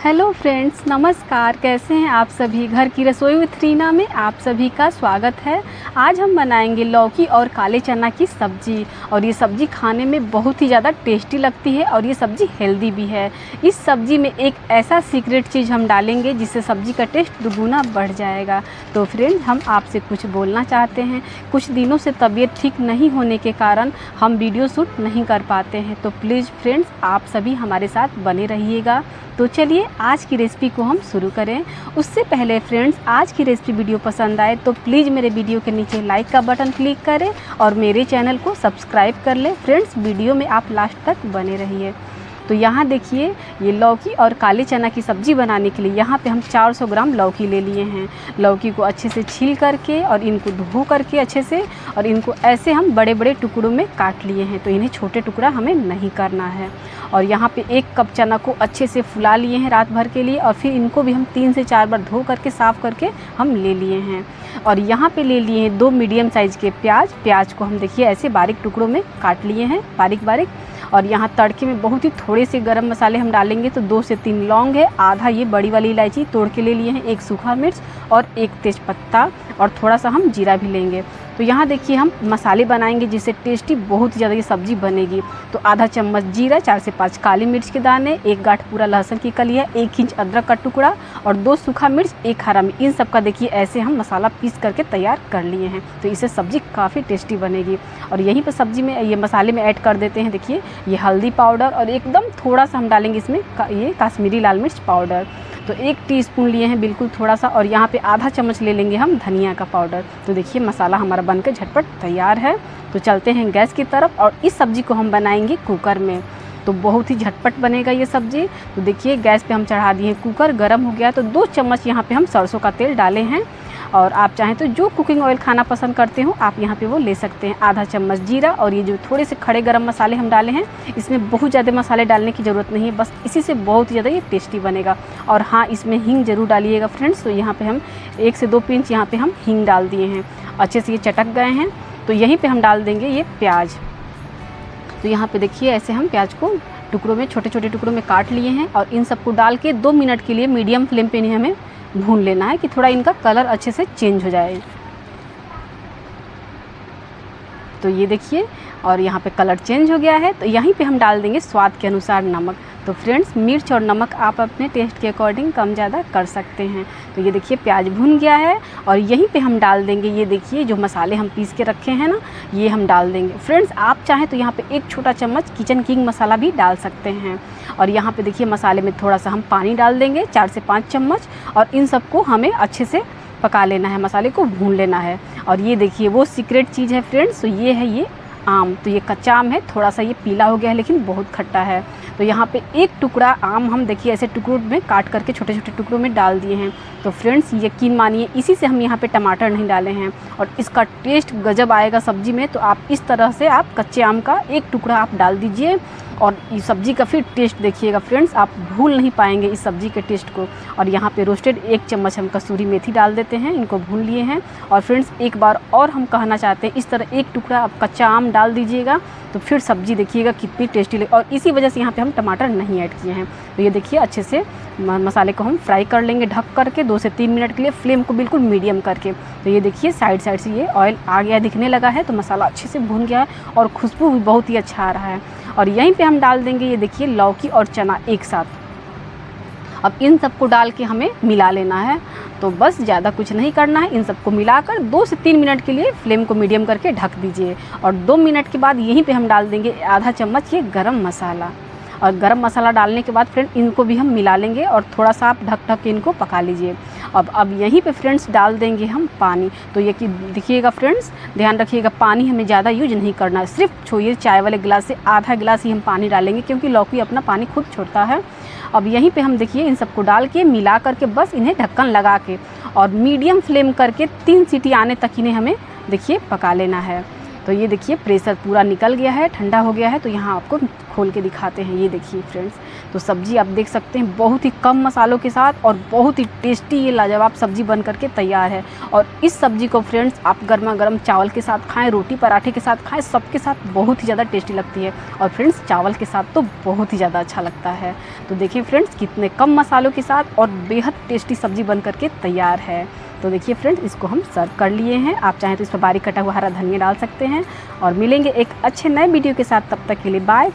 Hello friends, नमस्कार। कैसे हैं आप सभी। घर की रसोई विथ रीना में आप सभी का स्वागत है। आज हम बनाएंगे लौकी और काले चना की सब्ज़ी। और ये सब्ज़ी खाने में बहुत ही ज़्यादा टेस्टी लगती है और ये सब्ज़ी हेल्दी भी है। इस सब्ज़ी में एक ऐसा सीक्रेट चीज़ हम डालेंगे जिससे सब्ज़ी का टेस्ट दुगुना बढ़ जाएगा। तो फ्रेंड्स, हम आपसे कुछ बोलना चाहते हैं। कुछ दिनों से तबीयत ठीक नहीं होने के कारण हम वीडियो शूट नहीं कर पाते हैं, तो प्लीज़ फ्रेंड्स, आप सभी हमारे साथ बने रहिएगा। तो चलिए आज की रेसिपी को हम शुरू करें। उससे पहले फ्रेंड्स, आज की रेसिपी वीडियो पसंद आए तो प्लीज़ मेरे वीडियो के नीचे लाइक का बटन क्लिक करें और मेरे चैनल को सब्सक्राइब कर लें। फ्रेंड्स, वीडियो में आप लास्ट तक बने रहिए। तो यहाँ देखिए, ये लौकी और काले चना की सब्ज़ी बनाने के लिए यहाँ पे हम 400 ग्राम लौकी ले लिए हैं। लौकी को अच्छे से छील करके और इनको धो करके अच्छे से, और इनको ऐसे हम बड़े बड़े टुकड़ों में काट लिए हैं। तो इन्हें छोटे टुकड़ा हमें नहीं करना है। और यहाँ पे 1 कप चना को अच्छे से फुला लिए हैं रात भर के लिए, और फिर इनको भी हम 3 से 4 बार धो करके साफ़ करके हम ले लिए हैं। और यहाँ पे ले लिए हैं 2 मीडियम साइज़ के प्याज को हम देखिए ऐसे बारीक टुकड़ों में काट लिए हैं, बारीक बारीक। और यहाँ तड़के में बहुत ही थोड़े से गरम मसाले हम डालेंगे। तो 2 से 3 लौंग है, आधा ये बड़ी वाली इलायची तोड़ के ले लिए हैं, 1 सूखा मिर्च और 1 तेज़पत्ता, और थोड़ा सा हम जीरा भी लेंगे। तो यहाँ देखिए हम मसाले बनाएंगे जिससे टेस्टी बहुत ही ज़्यादा ये सब्ज़ी बनेगी। तो आधा चम्मच जीरा, 4 से 5 काली मिर्च के दाने, 1 गांठ पूरा लहसुन की कलियाँ, 1 इंच अदरक का टुकड़ा और 2 सूखा मिर्च, 1 हरा मिर्च। इन सब का देखिए ऐसे हम मसाला पीस करके तैयार कर लिए हैं। तो इससे सब्ज़ी काफ़ी टेस्टी बनेगी। और यहीं पर सब्ज़ी में ये मसाले में ऐड कर देते हैं। देखिए ये हल्दी पाउडर, और एकदम थोड़ा सा हम डालेंगे इसमें ये काश्मीरी लाल मिर्च पाउडर। तो 1 टीस्पून लिए हैं, बिल्कुल थोड़ा सा। और यहाँ पे आधा चम्मच ले लेंगे हम धनिया का पाउडर। तो देखिए मसाला हमारा बनकर झटपट तैयार है। तो चलते हैं गैस की तरफ, और इस सब्ज़ी को हम बनाएंगे कुकर में। तो बहुत ही झटपट बनेगा ये सब्ज़ी। तो देखिए गैस पे हम चढ़ा दिए, कुकर गर्म हो गया। तो 2 चम्मच यहाँ पे हम सरसों का तेल डाले हैं। और आप चाहें तो जो कुकिंग ऑयल खाना पसंद करते हो आप यहाँ पे वो ले सकते हैं। आधा चम्मच जीरा, और ये जो थोड़े से खड़े गरम मसाले हम डाले हैं, इसमें बहुत ज़्यादा मसाले डालने की ज़रूरत नहीं है, बस इसी से बहुत ज़्यादा ये टेस्टी बनेगा। और हाँ, इसमें हींग ज़रूर डालिएगा फ्रेंड्स। तो यहाँ पे हम 1 से 2 पिंच यहाँ पे हम हींग डाल दिए हैं। अच्छे से ये चटक गए हैं। तो यहीं पर हम डाल देंगे ये प्याज। तो यहाँ पर देखिए ऐसे हम प्याज को टुकड़ों में, छोटे छोटे टुकड़ों में काट लिए हैं। और इन सबको डाल के 2 मिनट के लिए मीडियम फ्लेम पे इन्हें हमें भून लेना है कि थोड़ा इनका कलर अच्छे से चेंज हो जाए। तो ये देखिए, और यहाँ पे कलर चेंज हो गया है। तो यहीं पे हम डाल देंगे स्वाद के अनुसार नमक। तो फ्रेंड्स, मिर्च और नमक आप अपने टेस्ट के अकॉर्डिंग कम ज़्यादा कर सकते हैं। तो ये देखिए प्याज भुन गया है, और यहीं पे हम डाल देंगे ये देखिए जो मसाले हम पीस के रखे हैं ना, ये हम डाल देंगे। फ्रेंड्स, आप चाहें तो यहाँ पे 1 छोटा चम्मच किचन किंग मसाला भी डाल सकते हैं। और यहाँ पे देखिए मसाले में थोड़ा सा हम पानी डाल देंगे, 4 से 5 चम्मच। और इन सबको हमें अच्छे से पका लेना है, मसाले को भून लेना है। और ये देखिए वो सीक्रेट चीज़ है फ्रेंड्स, तो ये है ये आम। तो ये कच्चा आम है, थोड़ा सा ये पीला हो गया है लेकिन बहुत खट्टा है। तो यहाँ पे 1 टुकड़ा आम हम देखिए ऐसे टुकड़ों में काट करके छोटे छोटे टुकड़ों में डाल दिए हैं। तो फ्रेंड्स, यकीन मानिए इसी से हम यहाँ पे टमाटर नहीं डाले हैं, और इसका टेस्ट गजब आएगा सब्ज़ी में। तो आप इस तरह से आप कच्चे आम का 1 टुकड़ा आप डाल दीजिए, और इस सब्ज़ी का फिर टेस्ट देखिएगा फ्रेंड्स, आप भूल नहीं पाएंगे इस सब्ज़ी के टेस्ट को। और यहाँ पे रोस्टेड 1 चम्मच हम कसूरी मेथी डाल देते हैं, इनको भून लिए हैं। और फ्रेंड्स, एक बार और हम कहना चाहते हैं, इस तरह 1 टुकड़ा आप कच्चा आम डाल दीजिएगा, तो फिर सब्ज़ी देखिएगा कितनी टेस्टी लगे। और इसी वजह से यहाँ पे हम टमाटर नहीं ऐड किए हैं। तो ये देखिए अच्छे से मसाले को हम फ्राई कर लेंगे ढक करके 2 से 3 मिनट के लिए, फ्लेम को बिल्कुल मीडियम करके। तो ये देखिए साइड साइड से ये ऑयल आ गया, दिखने लगा है। तो मसाला अच्छे से भून गया है और खुशबू भी बहुत ही अच्छा आ रहा है। और यहीं पे हम डाल देंगे ये देखिए लौकी और चना एक साथ। अब इन सबको डाल के हमें मिला लेना है। तो बस ज़्यादा कुछ नहीं करना है, इन सबको मिलाकर 2 से 3 मिनट के लिए फ्लेम को मीडियम करके ढक दीजिए। और 2 मिनट के बाद यहीं पे हम डाल देंगे आधा चम्मच ये गरम मसाला। और गरम मसाला डालने के बाद फ्रेंड इनको भी हम मिला लेंगे, और थोड़ा सा आप ढक ढक के इनको पका लीजिए। अब यहीं पे फ्रेंड्स डाल देंगे हम पानी। तो ये कि देखिएगा फ्रेंड्स, ध्यान रखिएगा पानी हमें ज़्यादा यूज नहीं करना है, सिर्फ छोड़िए चाय वाले गिलास से आधा गिलास ही हम पानी डालेंगे, क्योंकि लौकी अपना पानी खुद छोड़ता है। अब यहीं पे हम देखिए इन सबको डाल के मिला करके बस इन्हें ढक्कन लगा के और मीडियम फ्लेम करके 3 सीटी आने तक इन्हें हमें देखिए पका लेना है। तो ये देखिए प्रेशर पूरा निकल गया है, ठंडा हो गया है। तो यहाँ आपको खोल के दिखाते हैं। ये देखिए फ्रेंड्स, तो सब्ज़ी आप देख सकते हैं बहुत ही कम मसालों के साथ और बहुत ही टेस्टी ये लाजवाब सब्ज़ी बन करके तैयार है। और इस सब्ज़ी को फ्रेंड्स आप गर्मा गर्म चावल के साथ खाएं, रोटी पराठे के साथ खाएं, सबके साथ बहुत ही ज़्यादा टेस्टी लगती है। और फ्रेंड्स चावल के साथ तो बहुत ही ज़्यादा अच्छा लगता है। तो देखिए फ्रेंड्स कितने कम मसालों के साथ और बेहद टेस्टी सब्ज़ी बन करके तैयार है। तो देखिए फ्रेंड्स, इसको हम सर्व कर लिए हैं। आप चाहें तो इस पर बारीक कटा हुआ हरा धनिया डाल सकते हैं। और मिलेंगे एक अच्छे नए वीडियो के साथ, तब तक के लिए बाय।